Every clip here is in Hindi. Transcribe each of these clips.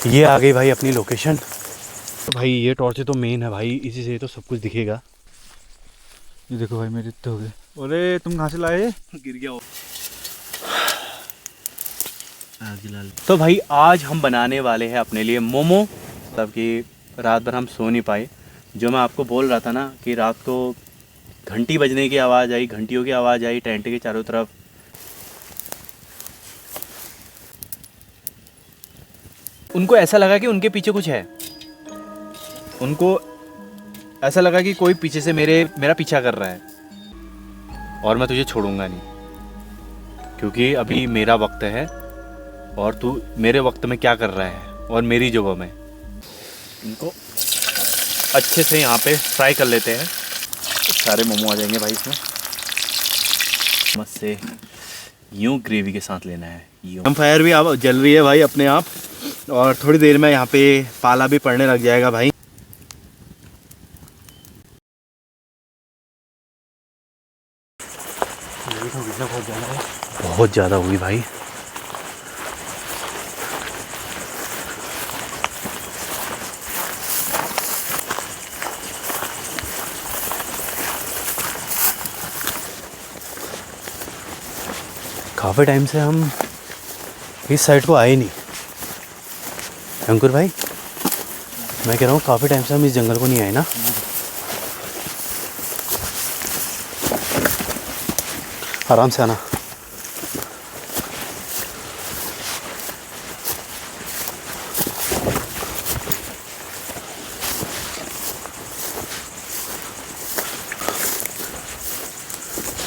ये आ गई भाई अपनी लोकेशन। तो भाई ये टॉर्च तो मेन है भाई, इसी से तो सब कुछ दिखेगा। ये देखो भाई मेरे इतने हो गए। अरे तुम कहाँ से लाए? गिर गया। तो भाई आज हम बनाने वाले हैं अपने लिए मोमो। मतलब कि रात भर हम सो नहीं पाए। जो मैं आपको बोल रहा था ना कि रात को घंटी बजने की आवाज़ आई, घंटियों की आवाज़ आई टेंट के चारों तरफ। उनको ऐसा लगा कि उनके पीछे कुछ है। उनको ऐसा लगा कि कोई पीछे से मेरा पीछा कर रहा है। और मैं तुझे छोड़ूंगा नहीं, क्योंकि अभी मेरा वक्त है और तू मेरे वक्त में क्या कर रहा है और मेरी जगह में। इनको अच्छे से यहाँ पे फ्राई कर लेते हैं। सारे मोमो आ जाएंगे भाई इसमें। मस्त से यूँ ग्रेवी के साथ लेना है। यूँ फायर भी अब जल रही है भाई अपने आप, और थोड़ी देर में यहाँ पे पाला भी पड़ने लग जाएगा भाई। बहुत ज़्यादा हुई भाई। काफ़ी टाइम से हम इस साइड को आए नहीं अंकुर भाई। मैं कह रहा हूँ काफ़ी टाइम से हम इस जंगल को नहीं आए ना। आराम से आना।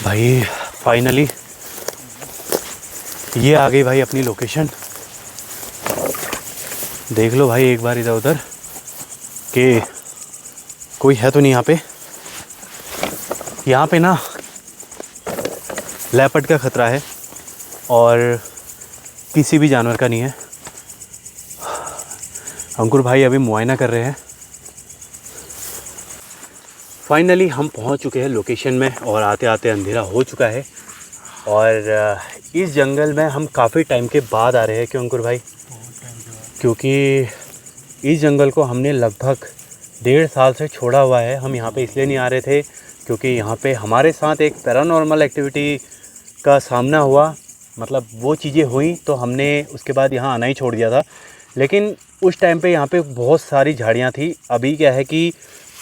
भाई फाइनली ये आ गई भाई अपनी लोकेशन। देख लो भाई एक बार इधर उधर कि कोई है तो नहीं यहाँ पे। यहाँ पे ना लेपर्ड का ख़तरा है और किसी भी जानवर का नहीं है। अंकुर भाई अभी मुआयना कर रहे हैं। फाइनली हम पहुँच चुके हैं लोकेशन में और आते आते अंधेरा हो चुका है। और इस जंगल में हम काफ़ी टाइम के बाद आ रहे हैं। क्यों अंकुर भाई? क्योंकि इस जंगल को हमने लगभग 1.5 साल से छोड़ा हुआ है। हम यहाँ पे इसलिए नहीं आ रहे थे क्योंकि यहाँ पे हमारे साथ एक पैरानॉर्मल एक्टिविटी का सामना हुआ। मतलब वो चीज़ें हुई तो हमने उसके बाद यहाँ आना ही छोड़ दिया था। लेकिन उस टाइम पे यहाँ पे बहुत सारी झाड़ियाँ थी। अभी क्या है कि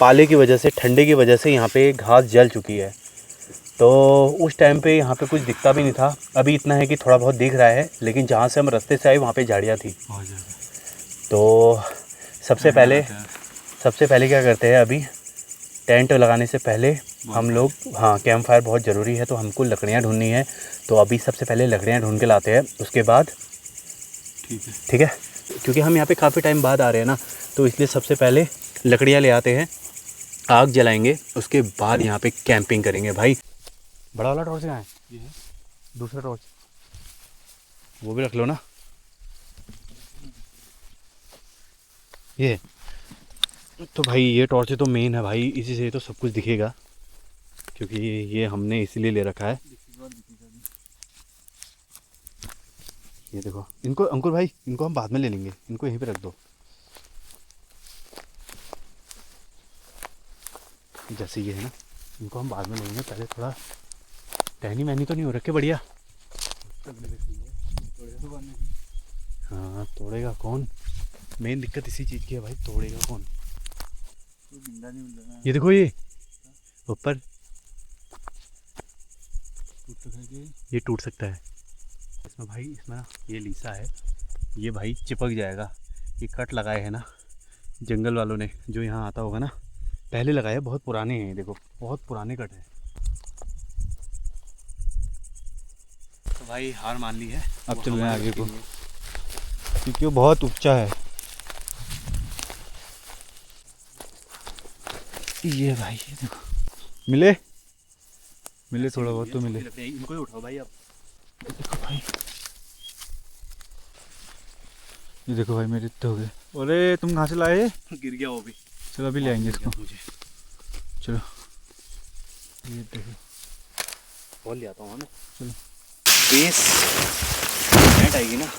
पाले की वजह से, ठंडे की वजह से यहाँ पे घास जल चुकी है। तो उस टाइम पे यहाँ पे कुछ दिखता भी नहीं था। अभी इतना है कि थोड़ा बहुत दिख रहा है, लेकिन जहाँ से हम रास्ते से आए वहाँ पे झाड़ियाँ थी। तो सबसे पहले क्या करते हैं, अभी टेंट लगाने से पहले हम लोग, हाँ, कैंप फायर बहुत ज़रूरी है। तो हमको लकड़ियाँ ढूंढनी है। तो अभी सबसे पहले लकड़ियाँ ढूंढ के लाते हैं, उसके बाद ठीक है क्योंकि हम यहाँ पे काफ़ी टाइम बाद आ रहे हैं ना, तो इसलिए सबसे पहले लकड़ियाँ ले आते हैं, आग जलाएंगे, उसके बाद यहाँ पे कैंपिंग करेंगे भाई। बड़ा वाला टॉर्च कहाँ है? ये है दूसरा टॉर्च, वो भी रख लो ना। ये तो भाई ये टॉर्च तो मेन है भाई, इसी से तो सब कुछ दिखेगा, क्योंकि ये हमने इसीलिए ले रखा है। ये देखो इनको अंकुर भाई, इनको हम बाद में ले लेंगे, इनको यहीं पे रख दो। जैसे ये है ना, इनको हम बाद में लेंगे। पहले थोड़ा टहनी वहनी तो नहीं हो रखे बढ़िया। हाँ, तोड़ेगा कौन? मेन दिक्कत इसी चीज़ की है भाई, तोड़ेगा कौन? ये देखो ये ऊपर, ये टूट सकता है इसमें भाई। इसमें ना ये लीसा है, ये भाई चिपक जाएगा। ये कट लगाए हैं ना जंगल वालों ने, जो यहाँ आता होगा ना, पहले लगाए, बहुत पुराने हैं। देखो बहुत पुराने कट हैं। तो भाई हार मान ली है। अब चल रहे हैं आगे को, क्योंकि वो बहुत ऊंचा है। ये भाई ये देखो, मिले थोड़ा बहुत तो मिले। इनको ही उठाओ भाई। अब देखो भाई, ये देखो भाई मेरे इतने हो गए। अरे तुम कहाँ से लाए? गिर गया वो भी। चलो अभी ले आएंगे इसको। चलो ये देखो, और ले आता हूँ मैं। चलो बेस नेट आएगी ना,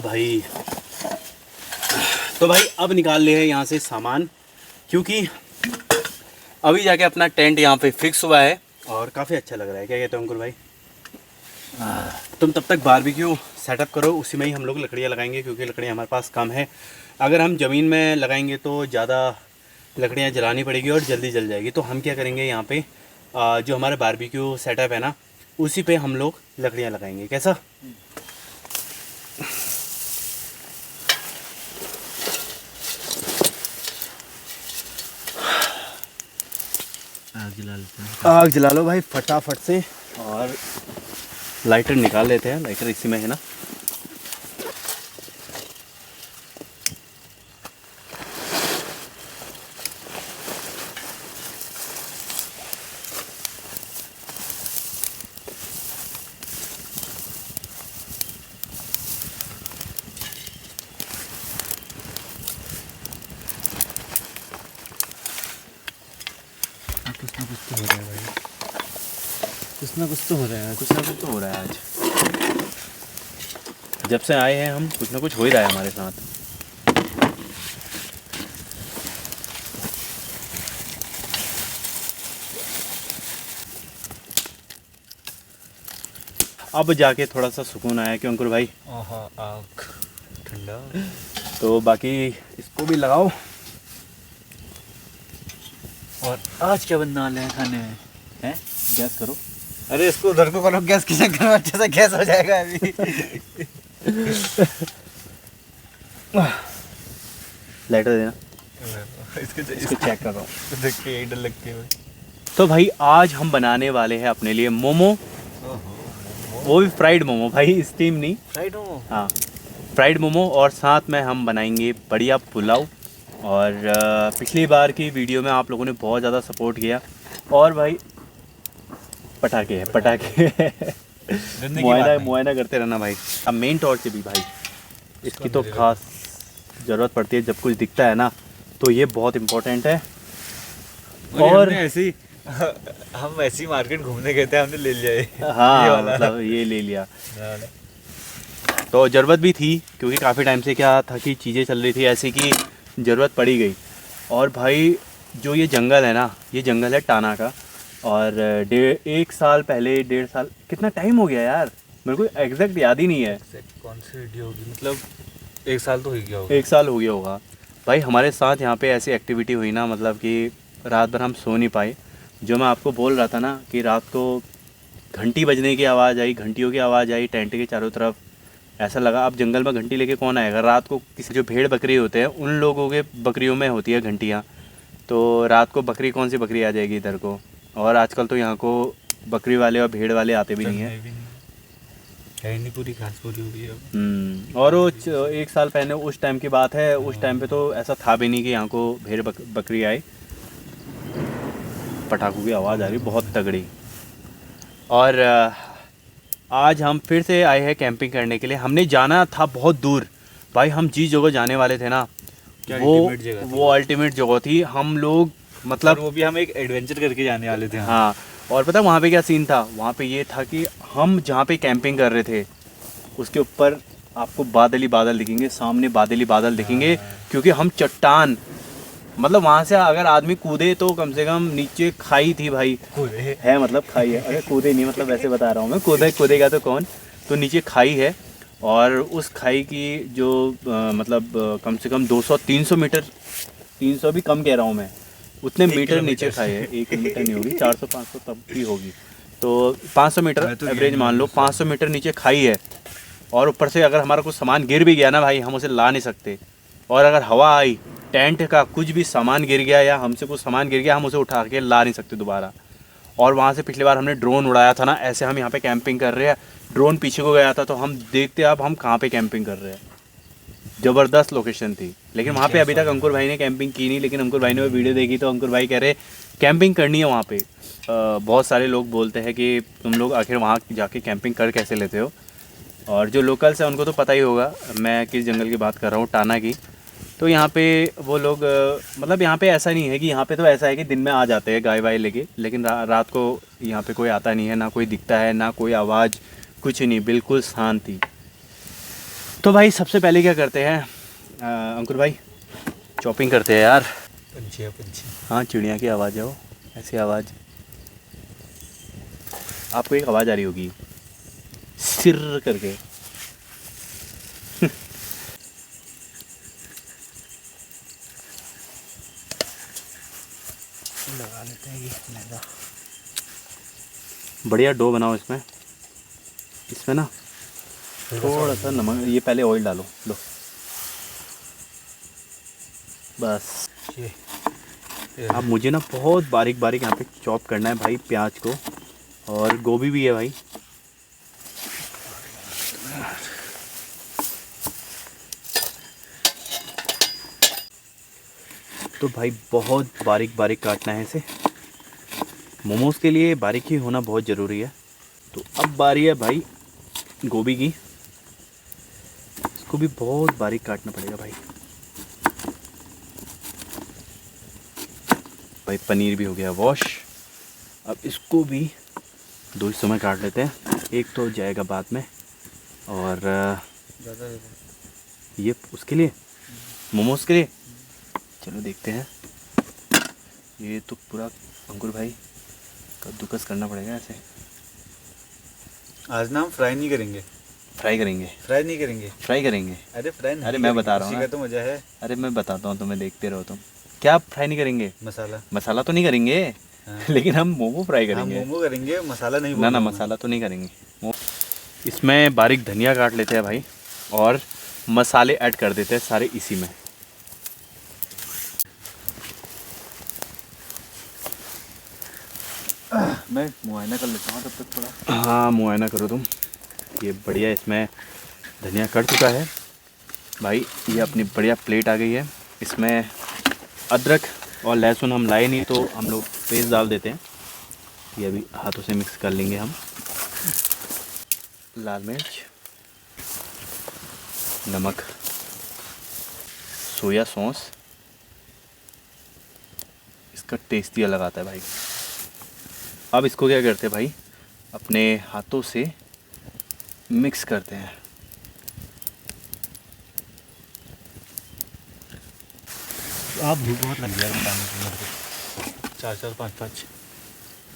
भाई तो भाई अब निकाल ले हैं यहाँ से सामान, क्योंकि अभी जाके अपना टेंट यहाँ पे फिक्स हुआ है और काफ़ी अच्छा लग रहा है। क्या कहते हो अंकुर भाई? तुम तब तक बारबेक्यू सेटअप करो, उसी में ही हम लोग लकड़ियाँ लगाएंगे, क्योंकि लकड़ियाँ हमारे पास कम है। अगर हम ज़मीन में लगाएंगे तो ज़्यादा लकड़ियाँ जलानी पड़ेगी और जल्दी जल जाएगी। तो हम क्या करेंगे, यहाँ पे जो हमारा बारबेक्यू सेटअप है ना, उसी पे हम लोग लकड़ियाँ लगाएंगे। कैसा? आग जला लो भाई फटाफट से, और लाइटर निकाल लेते हैं। लाइटर इसी में है ना। कुछ ना कुछ तो हो रहा है भाई, कुछ ना कुछ तो हो रहा है, कुछ ना कुछ तो हो रहा है। आज जब से आए हैं हम, कुछ ना कुछ हो ही रहा है हमारे साथ। अब जाके थोड़ा सा सुकून आया क्यों अंकुर भाई? आग ठंडा। तो बाकी इसको भी लगाओ। और आज क्या बनने वाले हैं खाने में? हैं? गैस करो। अरे इसको उधर को करो, गैस के चक्कर में अच्छे से गैस हो जाएगा अभी। लाइटर देना, इसको चेक कर रहा हूँ। देख के यही डर लगती है। तो भाई आज हम बनाने वाले हैं अपने लिए मोमो, वो भी फ्राइड मोमो भाई, स्टीम नहीं, फ्राइड मोमो। हाँ फ्राइड मोमो। और साथ में हम बनाएंगे बढ़िया पुलाव। और पिछली बार की वीडियो में आप लोगों ने बहुत ज़्यादा सपोर्ट किया। और भाई पटाखे हैं, पटाखे मुआयना करते रहना भाई। अब मेन टॉर्च से भी भाई इसकी तो खास ज़रूरत पड़ती है जब कुछ दिखता है ना, तो ये बहुत इम्पोर्टेंट है। और ऐसी हम ऐसी मार्केट घूमने गए थे, हमने ले लिया ये। हाँ मतलब ये ले लिया, तो ज़रूरत भी थी, क्योंकि काफ़ी टाइम से क्या था कि चीज़ें चल रही थी ऐसी कि ज़रूरत पड़ी गई। और भाई जो ये जंगल है ना, ये जंगल है टाना का। और 1 साल पहले, 1.5 साल, कितना टाइम हो गया यार, मेरे को एग्जैक्ट याद ही नहीं है। कौन सी वीडियो होगी, मतलब 1 साल तो हो गया होगा। 1 साल हो गया होगा भाई। हमारे साथ यहाँ पे ऐसी एक्टिविटी हुई ना, मतलब कि रात भर हम सो नहीं पाए। जो मैं आपको बोल रहा था ना कि रात को घंटी बजने की आवाज़ आई, घंटियों की आवाज़ आई टेंट के चारों तरफ। ऐसा लगा अब जंगल में घंटी लेके कौन आएगा रात को। किसी जो भेड़ बकरी होते हैं उन लोगों के बकरियों में होती है घंटियाँ, तो रात को बकरी, कौन सी बकरी आ जाएगी इधर को। और आजकल तो यहाँ को बकरी वाले और भेड़ वाले आते भी नहीं हैं, है नहीं, पूरी घास पूरी हो गई है। और वो 1 साल पहले उस टाइम की बात है, उस टाइम पे तो ऐसा था भी नहीं कि यहाँ को भेड़ बकरी आए। पटाखों की आवाज़ आ रही बहुत तगड़ी। और आज हम फिर से आए हैं कैंपिंग करने के लिए। हमने जाना था बहुत दूर भाई, हम जिस जगह जाने वाले थे ना, वो अल्टीमेट जगह थी। हम लोग मतलब वो भी हम एक एडवेंचर करके जाने वाले थे। हाँ, और पता वहाँ पे क्या सीन था, वहाँ पे ये था कि हम जहाँ पे कैंपिंग कर रहे थे उसके ऊपर आपको बादल ही बादल दिखेंगे, सामने बादल ही बादल दिखेंगे, क्योंकि हम चट्टान, मतलब वहाँ से अगर आदमी कूदे तो कम से कम नीचे खाई थी भाई, कूदे है मतलब खाई है, अरे कूदे नहीं मतलब वैसे बता रहा हूँ मैं, कूदेगा तो कौन, तो नीचे खाई है। और उस खाई की जो मतलब कम से कम 200-300 मीटर, 300 भी कम कह रहा हूँ मैं, उतने मीटर नीचे खाई है। 1 किलोमीटर नहीं होगी, 400-500 तब भी होगी, तो 500 मीटर एवरेज मान लो, 500 मीटर नीचे खाई है। और ऊपर से अगर हमारा कुछ सामान गिर भी गया ना भाई, हम उसे ला नहीं सकते। और अगर हवा आई, टेंट का कुछ भी सामान गिर गया या हमसे कुछ सामान गिर गया, हम उसे उठा के ला नहीं सकते दोबारा। और वहाँ से पिछली बार हमने ड्रोन उड़ाया था ना, ऐसे हम यहाँ पे कैंपिंग कर रहे हैं, ड्रोन पीछे को गया था तो हम देखते अब हम कहाँ पे कैंपिंग कर रहे हैं। ज़बरदस्त लोकेशन थी, लेकिन वहाँ पे अभी तक अंकुर भाई ने कैंपिंग की नहीं। लेकिन अंकुर भाई ने वो वीडियो देखी तो अंकुर भाई कह रहे कैंपिंग करनी है वहाँ पे। बहुत सारे लोग बोलते हैं कि तुम लोग आखिर वहाँ जाके कैंपिंग कर कैसे लेते हो। और जो लोकल्स हैं उनको तो पता ही होगा मैं किस जंगल की बात कर रहा हूँ, टाना की। तो यहाँ पे वो लोग मतलब यहाँ पे ऐसा नहीं है कि यहाँ पे तो ऐसा है कि दिन में आ जाते हैं गाय वाय लेके, लेकिन रात को यहाँ पे कोई आता नहीं है, ना कोई दिखता है, ना कोई आवाज़, कुछ नहीं, बिल्कुल शांति। तो भाई सबसे पहले क्या करते हैं अंकुर भाई, चॉपिंग करते हैं यार। पंछी है पंछी। हाँ चिड़िया की आवाज़ है वो, ऐसी आवाज़। आपको एक आवाज़ आ रही होगी सिर करके। लगा लेते हैं ये मैदा। बढ़िया डो बनाओ इसमें। इसमें ना थोड़ा सा नमक, ये पहले ऑयल डालो, लो बस। ये अब मुझे ना बहुत बारीक बारीक यहाँ पे चॉप करना है भाई प्याज को, और गोभी भी है भाई। तो भाई बहुत बारीक बारीक काटना है इसे, मोमोज़ के लिए बारीक ही होना बहुत ज़रूरी है। तो अब बारी है भाई गोभी की, इसको भी बहुत बारीक काटना पड़ेगा भाई। भाई पनीर भी हो गया वॉश, अब इसको भी दो हिस्सों में काट लेते हैं, एक तो जाएगा बाद में, और ज़्यादा ये उसके लिए, मोमोज़ के लिए। चलो देखते हैं। ये तो पूरा अंकुर भाई कद्दूकस करना पड़ेगा ऐसे। आज ना हम फ्राई नहीं करेंगे। फ्राई करेंगे, फ्राई नहीं करेंगे। फ्राई करेंगे। अरे फ्राई नहीं अरे मैं बता रहा हूँ उसी ना। का तो मजा है। अरे मैं बताता हूँ तुम्हें, देखते रहो तुम। क्या फ्राई नहीं करेंगे? मसाला। मसाला तो नहीं करेंगे, हाँ। लेकिन हम मोमो फ्राई हम करेंगे। मोमो करेंगे, मसाला नहीं। ना ना मसाला तो नहीं करेंगे। इसमें बारीक धनिया काट लेते हैं भाई, और मसाले ऐड कर देते हैं सारे इसी में। मैं मुआयना कर लेता हूँ तब तक थोड़ा। हाँ मुआयना करो तुम। ये बढ़िया, इसमें धनिया कट चुका है भाई। ये अपनी बढ़िया प्लेट आ गई है। इसमें अदरक और लहसुन हम लाए नहीं, तो हम लोग पेस्ट डाल देते हैं। ये अभी हाथों से मिक्स कर लेंगे हम। लाल मिर्च, नमक, सोया सॉस, इसका टेस्ट ही अलग आता है भाई। अब इसको क्या करते हैं भाई, अपने हाथों से मिक्स करते हैं। आप भूख बहुत लग गया बताने को मेरे को। 4-4 5-5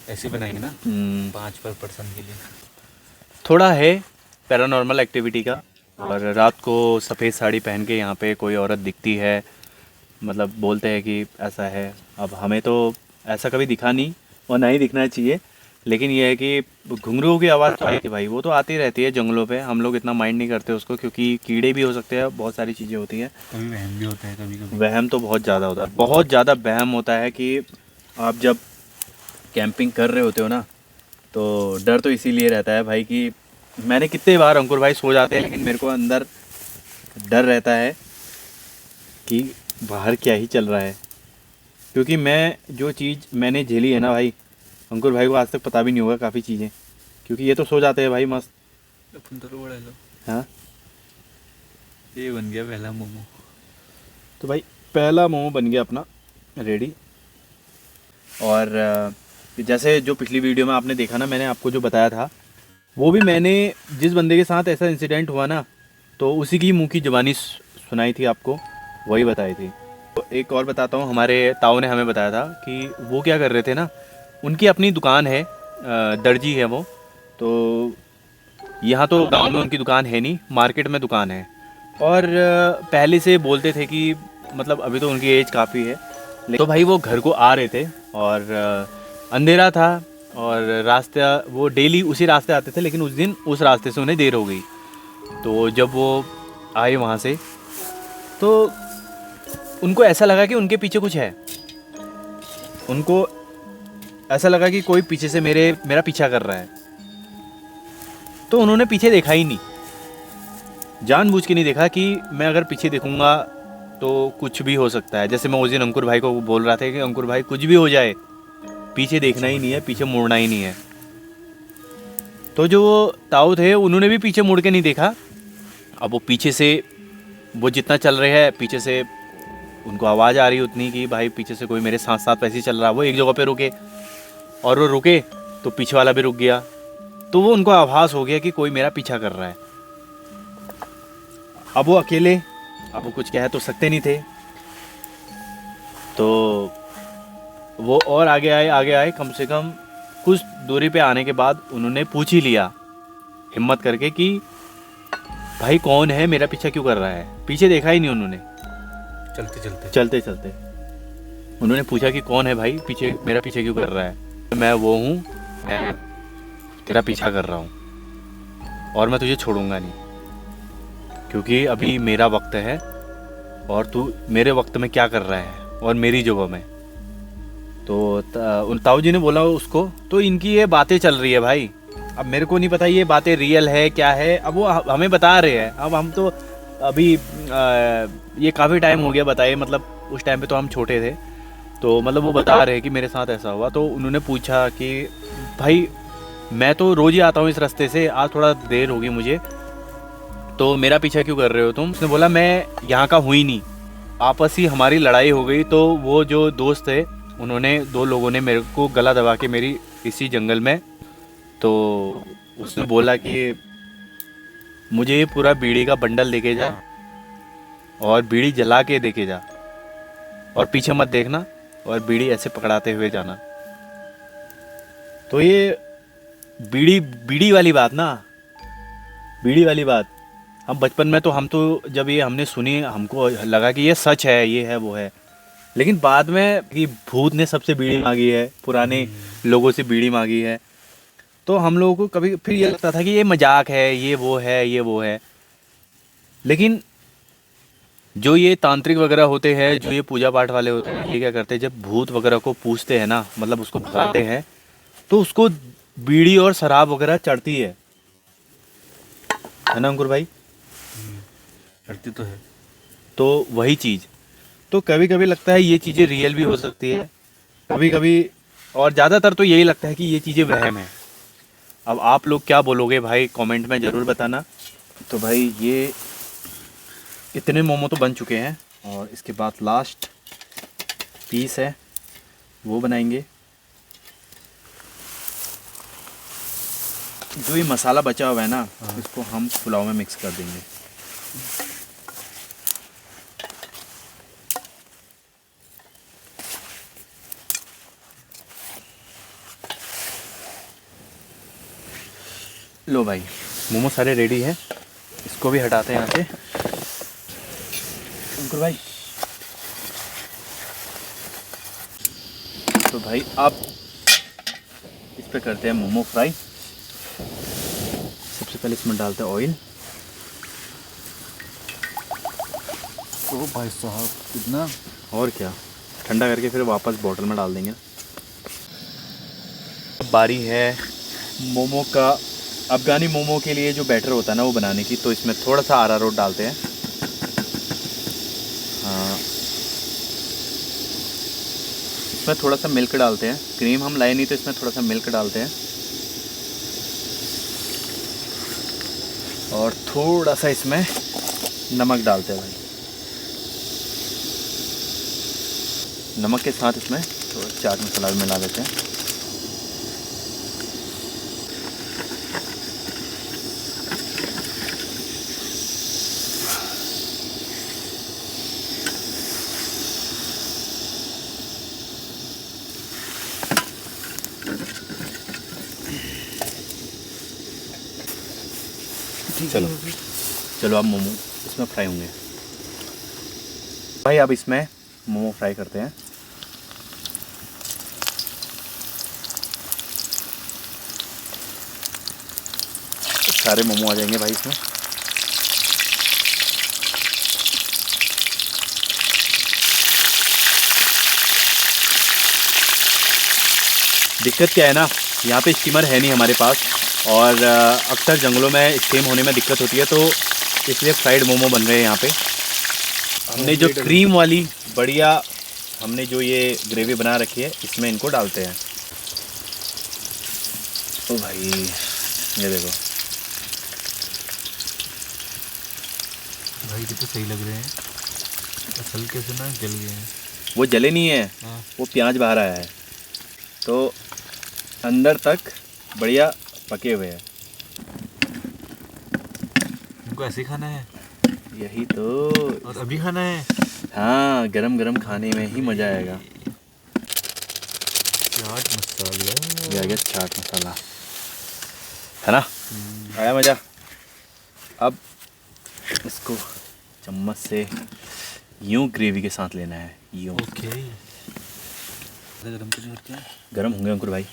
ऐसे बनाएंगे ना, 5 पर पर्सन के लिए। थोड़ा है पैरानॉर्मल एक्टिविटी का। और रात को सफ़ेद साड़ी पहन के यहाँ पे कोई औरत दिखती है, मतलब बोलते हैं कि ऐसा है। अब हमें तो ऐसा कभी दिखा नहीं, और ना ही दिखना चाहिए, लेकिन ये है कि घुंघरूओं की आवाज़ तो आई थी भाई, वो तो आती रहती है जंगलों पे। हम लोग इतना माइंड नहीं करते उसको, क्योंकि कीड़े भी हो सकते हैं, बहुत सारी चीज़ें होती हैं। कभी वहम भी होता है, कभी कभी वहम तो बहुत ज़्यादा होता है, बहुत ज़्यादा वहम होता है कि आप जब कैंपिंग कर रहे होते हो ना, तो डर तो इसीलिए रहता है भाई कि मैंने कितने बार, अंकुर भाई सो जाते हैं, लेकिन मेरे को अंदर डर रहता है कि बाहर क्या ही चल रहा है। क्योंकि मैं जो चीज़ मैंने झेली है ना भाई, अंकुर भाई को आज तक पता भी नहीं होगा काफ़ी चीज़ें, क्योंकि ये तो सो जाते हैं भाई मस्त। हाँ ये बन गया पहला मोमो। तो भाई पहला मोमो बन गया अपना रेडी। और जैसे जो पिछली वीडियो में आपने देखा ना, मैंने आपको जो बताया था, वो भी मैंने जिस बंदे के साथ ऐसा इंसिडेंट हुआ ना, तो उसी की मुंह की ज़बानी सुनाई थी आपको, वही बताई थी। तो एक और बताता हूँ, हमारे ताऊ ने हमें बताया था कि वो क्या कर रहे थे ना, उनकी अपनी दुकान है, दर्जी है वो। तो यहाँ तो गांव में उनकी दुकान है नहीं, मार्केट में दुकान है। और पहले से बोलते थे कि मतलब अभी तो उनकी एज काफ़ी है, तो भाई वो घर को आ रहे थे, और अंधेरा था, और रास्ता वो डेली उसी रास्ते आते थे, लेकिन उस दिन उस रास्ते से उन्हें देर हो गई। तो जब वो आए वहाँ से, तो उनको ऐसा लगा कि उनके पीछे कुछ है। उनको ऐसा लगा कि कोई पीछे से मेरा पीछा कर रहा है। तो उन्होंने पीछे देखा ही नहीं, जानबूझ के नहीं देखा कि मैं अगर पीछे देखूंगा तो कुछ भी हो सकता है। जैसे मैं उस दिन अंकुर भाई को बोल रहा था कि अंकुर भाई कुछ भी हो जाए, पीछे देखना ही नहीं है, पीछे मुड़ना ही नहीं है। तो जो ताऊ थे, उन्होंने भी पीछे मुड़ के नहीं देखा। अब वो पीछे से, वो जितना चल रहे हैं, पीछे से उनको आवाज़ आ रही उतनी कि भाई पीछे से कोई मेरे साथ साथ वैसे ही चल रहा। वो एक जगह पे रुके और वो रुके तो पीछे वाला भी रुक गया, तो वो उनको आभास हो गया कि कोई मेरा पीछा कर रहा है। अब वो अकेले, अब वो कुछ कह तो सकते नहीं थे, तो वो और आगे आए। कम से कम कुछ दूरी पे आने के बाद उन्होंने पूछ ही लिया हिम्मत करके कि भाई कौन है, मेरा पीछा क्यों कर रहा है। पीछे देखा ही नहीं उन्होंने, चलते चलते उन्होंने पूछा कि कौन है भाई, पीछे मेरा पीछे क्यों कर रहा है। मैं वो हूँ, मैं तेरा पीछा कर रहा हूँ और मैं तुझे छोड़ूंगा नहीं, क्योंकि अभी मेरा वक्त है और तू मेरे वक्त में क्या कर रहा है और मेरी जगह में। तो उन ताऊ जी ने बोला उसको, तो इनकी ये बातें चल रही है भाई। अब मेरे को नहीं पता ये बातें रियल है क्या है, अब वो हमें बता रहे हैं। अब हम तो अभी ये काफ़ी टाइम हो गया बताए, मतलब उस टाइम पे तो हम छोटे थे, तो मतलब वो बता रहे हैं कि मेरे साथ ऐसा हुआ। तो उन्होंने पूछा कि भाई मैं तो रोज़ ही आता हूँ इस रास्ते से, आज थोड़ा देर होगी मुझे, तो मेरा पीछा क्यों कर रहे हो तुम। उसने बोला मैं यहाँ का हूँ ही नहीं, आपस ही हमारी लड़ाई हो गई। तो वो जो दोस्त थे उन्होंने, 2 लोगों ने मेरे को गला दबा के मेरी इसी जंगल में, तो उसने बोला कि मुझे ये पूरा बीड़ी का बंडल लेके जा और बीड़ी जला के देके जा और पीछे मत देखना और बीड़ी ऐसे पकड़ाते हुए जाना। तो ये बीड़ी वाली बात ना, बीड़ी वाली बात, हम बचपन में तो जब ये हमने सुनी हमको लगा कि ये सच है, ये है वो है। लेकिन बाद में कि भूत ने सबसे बीड़ी मांगी है, पुराने लोगों से बीड़ी मांगी है, तो हम लोगों को कभी फिर ये लगता था कि ये मजाक है, ये वो है, ये वो है। लेकिन जो ये तांत्रिक वगैरह होते हैं, जो ये पूजा पाठ वाले होते हैं, ये क्या करते हैं, जब भूत वगैरह को पूजते हैं ना, मतलब उसको भगाते हैं, तो उसको बीड़ी और शराब वगैरह चढ़ती है ना अंकुर भाई? करती तो है। तो वही चीज़, तो कभी कभी लगता है ये चीज़ें रियल भी हो सकती है, कभी कभी, और ज़्यादातर तो यही लगता है कि ये चीज़ें वहम है। अब आप लोग क्या बोलोगे भाई, कमेंट में ज़रूर बताना। तो भाई ये इतने मोमो तो बन चुके हैं और इसके बाद लास्ट पीस है वो बनाएंगे। जो ये मसाला बचा हुआ है ना, इसको हम पुलाव में मिक्स कर देंगे। लो भाई मोमो सारे रेडी है, इसको भी हटाते हैं यहाँ से। अंकुर भाई, तो भाई आप इस पे करते हैं मोमो फ्राई। सबसे पहले इसमें डालते हैं ऑयल। तो भाई साहब कितना, और क्या, ठंडा करके फिर वापस बॉटल में डाल देंगे। बारी है मोमो का, अफगानी मोमो के लिए जो बैटर होता है ना वो बनाने की। तो इसमें थोड़ा सा अरारोट डालते हैं, हाँ इसमें थोड़ा सा मिल्क डालते हैं। क्रीम हम लाए नहीं तो इसमें थोड़ा सा मिल्क डालते हैं और थोड़ा सा इसमें नमक डालते हैं भाई। नमक के साथ इसमें थोड़ा चाट मसाला भी मिला देते हैं। चलो चलो अब मोमो इसमें फ्राई होंगे भाई। अब इसमें मोमो फ्राई करते हैं। सारे मोमो आ जाएंगे भाई इसमें। दिक्कत क्या है ना, यहाँ पे स्टीमर है नहीं हमारे पास, और अक्सर जंगलों में स्टीम होने में दिक्कत होती है, तो इसलिए फ्राइड मोमो बन रहे हैं यहाँ पे। हमने जो क्रीम वाली बढ़िया, हमने जो ये ग्रेवी बना रखी है, इसमें इनको डालते हैं। ओ भाई ये देखो भाई कितने सही लग रहे हैं। हल्के से ना जल गए हैं। वो जले नहीं है, हाँ। वो प्याज बाहर आया है, तो अंदर तक बढ़िया पके हुए हैं। इनको ऐसे ही खाना है यही तो। और अभी खाना है। हाँ, गरम गरम खाने में ही मज़ा आएगा। चाट मसाला। ये आ गया चाट मसाला, है ना? आया मज़ा। अब इसको चम्मच से यूं ग्रेवी के साथ लेना है, यूं। ओके। गरम तो नहीं होते हैं। गरम होंगे अंकुर भाई।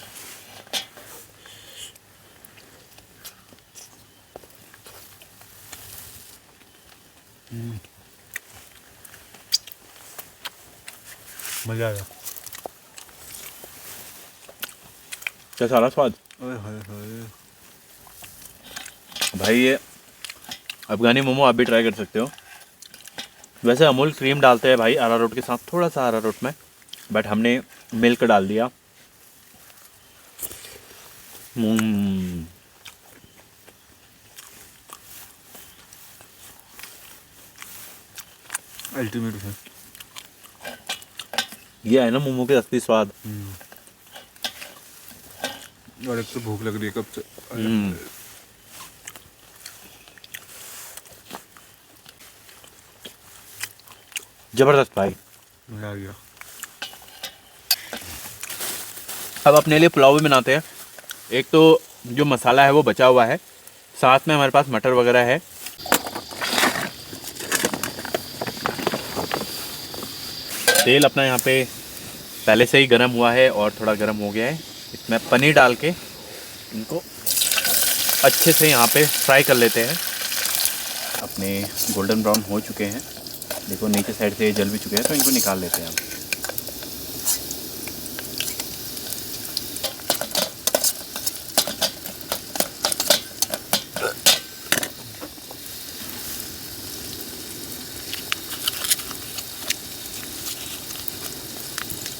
मज़ा आया। कैसा रहा स्वाद ओए होए होए। भाई? ये अफगानी मोमो आप भी ट्राई कर सकते हो। वैसे अमूल क्रीम डालते हैं भाई अरारोट के साथ, थोड़ा सा अरारोट में, बट हमने मिल्क डाल दिया। अल्टीमेट है। ये है ना मोमो के असली स्वाद। और एक तो भूख लग रही है कब से। जबरदस्त भाई। मज़ा आ गया। अब अपने लिए पुलाव भी बनाते हैं। एक तो जो मसाला है वो बचा हुआ है, साथ में हमारे पास मटर वगैरह है। तेल अपना यहाँ पे पहले से ही गर्म हुआ है और थोड़ा गर्म हो गया है। इसमें पनीर डाल के इनको अच्छे से यहाँ पे फ्राई कर लेते हैं। अपने गोल्डन ब्राउन हो चुके हैं, देखो नीचे साइड से जल भी चुके हैं, तो इनको निकाल लेते हैं हम।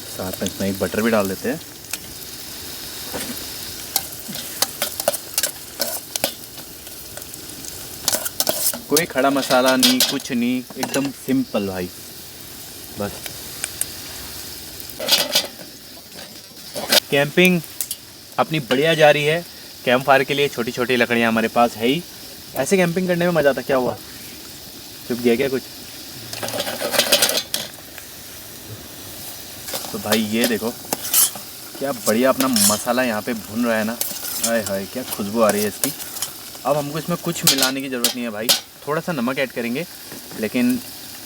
साथ में इसमें एक बटर भी डाल देते हैं। कोई खड़ा मसाला नहीं, कुछ नहीं, एकदम सिंपल भाई, बस। कैंपिंग अपनी बढ़िया जा रही है। कैंप फायर के लिए छोटी छोटी लकड़ियाँ हमारे पास है ही। ऐसे कैंपिंग करने में मज़ा आता। क्या हुआ, चुप गया क्या कुछ? तो भाई ये देखो क्या बढ़िया अपना मसाला यहाँ पे भुन रहा है ना। हाय हाय, क्या खुशबू आ रही है इसकी। अब हमको इसमें कुछ मिलाने की ज़रूरत नहीं है भाई, थोड़ा सा नमक ऐड करेंगे, लेकिन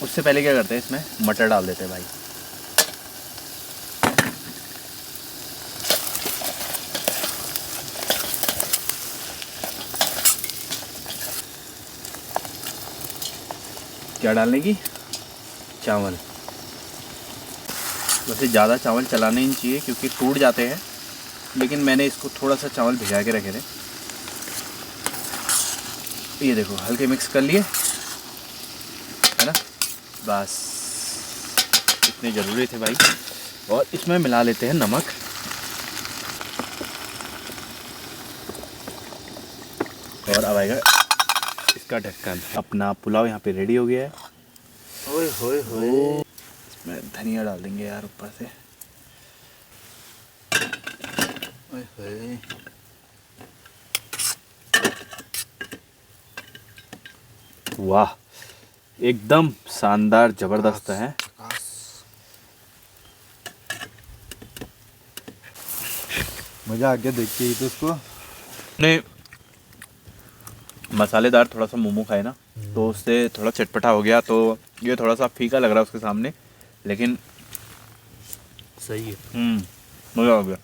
उससे पहले क्या करते हैं, इसमें मटर डाल देते हैं भाई। क्या डालने की? चावल। वैसे ज़्यादा चावल चलाने नहीं चाहिए क्योंकि टूट जाते हैं, लेकिन मैंने इसको थोड़ा सा चावल भिगा के रखे थे। ये देखो हल्के मिक्स कर लिए, है ना? बस इतने ज़रूरी थे भाई। और इसमें मिला लेते हैं नमक। और अब आएगा इसका ढक्कन। अपना पुलाव यहाँ पे रेडी हो गया है। ओए होए होए। इसमें धनिया डाल देंगे यार ऊपर से। ओए होए। वाह, एकदम शानदार, ज़बरदस्त है। मज़ा आ गया देख के ही तो उसको। ने मसालेदार थोड़ा सा मोमो खाए ना, तो उससे थोड़ा चटपटा हो गया, तो ये थोड़ा सा फीका लग रहा है उसके सामने, लेकिन सही है। मज़ा आ गया।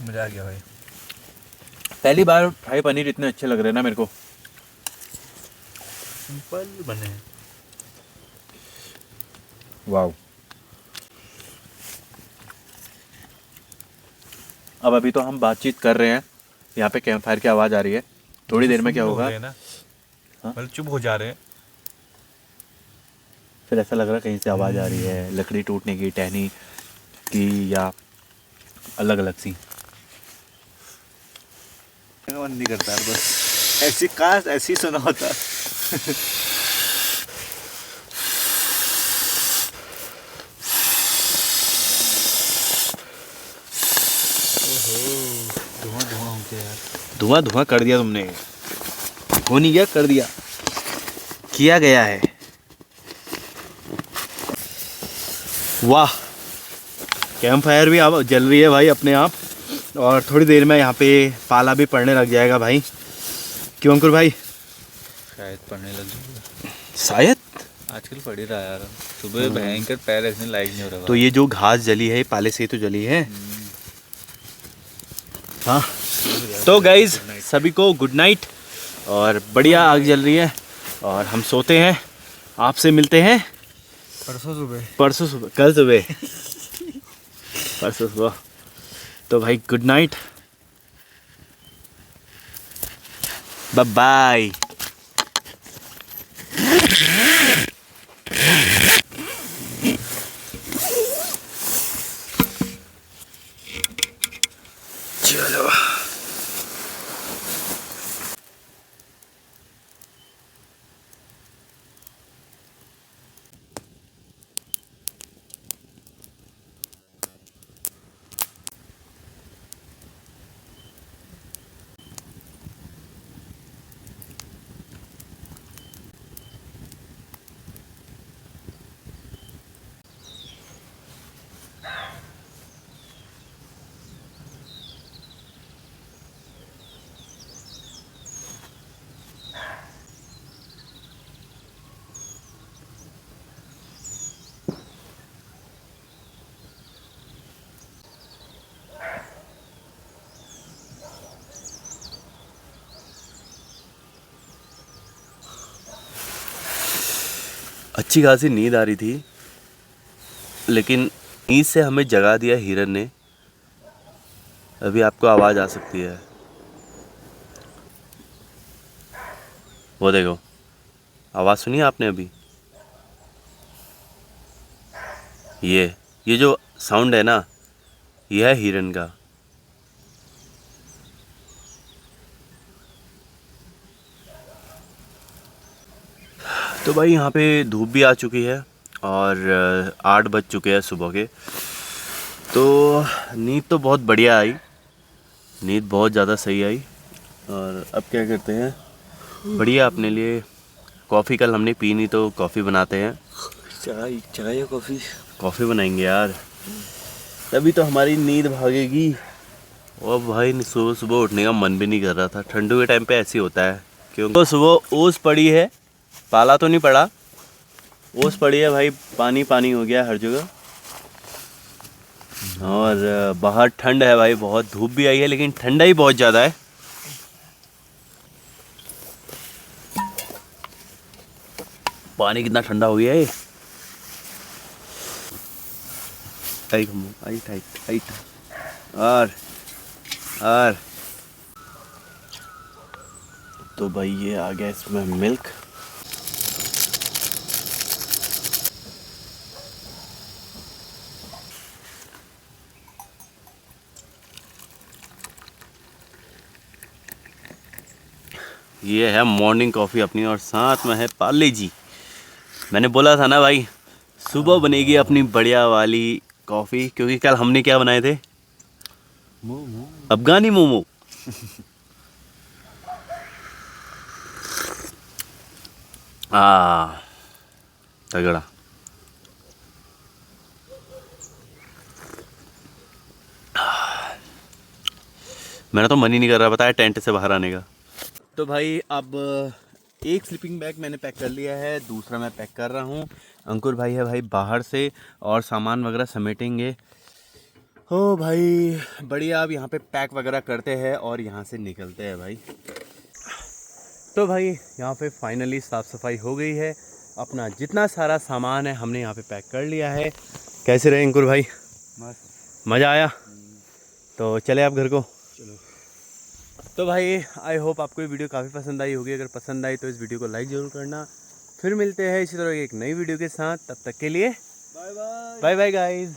मज़ा आ गया भाई। पहली बार फ्राई पनीर इतने अच्छे लग रहे हैं ना मेरे को। सिंपल बने हैं। वाह। अब अभी तो हम बातचीत कर रहे हैं, यहाँ पे कैंप फायर की आवाज़ आ रही है। थोड़ी देर में क्या सुन्न हो होगा? गए ना। हाँ? मतलब चुप हो जा रहे हैं। फिर ऐसा लग रहा है कहीं से आवाज़ आ रही है, लकड़ी टूटने की, टहनी की, या अलग अलग सी। मन नहीं करता यार, बस ऐसी काश ऐसी सुना होता। धुआं धुआं हो गया यार। धुआं धुआं कर दिया तुमने, हो नहीं गया, कर दिया, किया गया है। वाह, कैंप फायर भी अब जल रही है भाई अपने आप, और थोड़ी देर में यहाँ पे पाला भी पड़ने लग जाएगा भाई। क्यों अंकुर भाई? शायद पढ़ने लग जाएगा, शायद। आजकल पढ़ ही रहा है यार। सुबह भयंकर पैर रखने लायक नहीं हो रहा। तो ये जो घास जली है, पाले से ही तो जली है। हाँ, तो गाइज सभी को गुड नाइट, और बढ़िया आग जल रही है और हम सोते हैं। आपसे मिलते हैं परसों सुबह, कल सुबह परसों सुबह। तो भाई गुड नाइट, बाय बाय। चलो अच्छी खासी नींद आ रही थी, लेकिन नींद से हमें जगा दिया हिरन ने। अभी आपको आवाज़ आ सकती है, वो देखो, आवाज़ सुनी आपने अभी? ये जो साउंड है ना, ये है हिरन का। तो भाई यहाँ पे धूप भी आ चुकी है और 8 बज चुके हैं सुबह के। तो नींद तो बहुत बढ़िया आई, नींद बहुत ज़्यादा सही आई। और अब क्या करते हैं, बढ़िया अपने लिए कॉफ़ी, कल हमने पी नहीं तो कॉफ़ी बनाते हैं। चाय या कॉफ़ी? कॉफ़ी बनाएंगे यार, तभी तो हमारी नींद भागेगी। और भाई सुबह सुबह उठने का मन भी नहीं कर रहा था। ठंडू के टाइम पे ऐसे ही होता है, क्योंकि तो सुबह ओस पड़ी है, पाला तो नहीं पड़ा, ओस पड़ी है भाई, पानी पानी हो गया हर जगह। और बाहर ठंड है भाई, बहुत धूप भी आई है, लेकिन ठंडा ही बहुत ज़्यादा है। पानी कितना ठंडा हो गया है। Tight tight tight. और तो भाई ये आ गया इसमें मिल्क। ये है मॉर्निंग कॉफ़ी अपनी, और साथ में है पार्ले जी। मैंने बोला था ना भाई, सुबह बनेगी अपनी बढ़िया वाली कॉफ़ी, क्योंकि कल हमने क्या बनाए थे, अफगानी मोमो। तगड़ा। मेरा तो मन ही नहीं कर रहा बताया टेंट से बाहर आने का। तो भाई अब एक स्लीपिंग बैग मैंने पैक कर लिया है, दूसरा मैं पैक कर रहा हूँ। अंकुर भाई है भाई बाहर से, और सामान वगैरह समेटेंगे। हो भाई बढ़िया, अब यहाँ पे पैक वगैरह करते हैं और यहाँ से निकलते हैं भाई। तो भाई यहाँ पे फाइनली साफ़ सफाई हो गई है, अपना जितना सारा सामान है हमने यहाँ पे पैक कर लिया है। कैसे रहे अंकुर भाई? मज़ा आया? तो चले आप घर को। चलो। तो भाई आई होप आपको ये वीडियो काफ़ी पसंद आई होगी। अगर पसंद आई तो इस वीडियो को लाइक ज़रूर करना, फिर मिलते हैं इसी तरह की एक नई वीडियो के साथ, तब तक के लिए bye bye. Bye bye guys.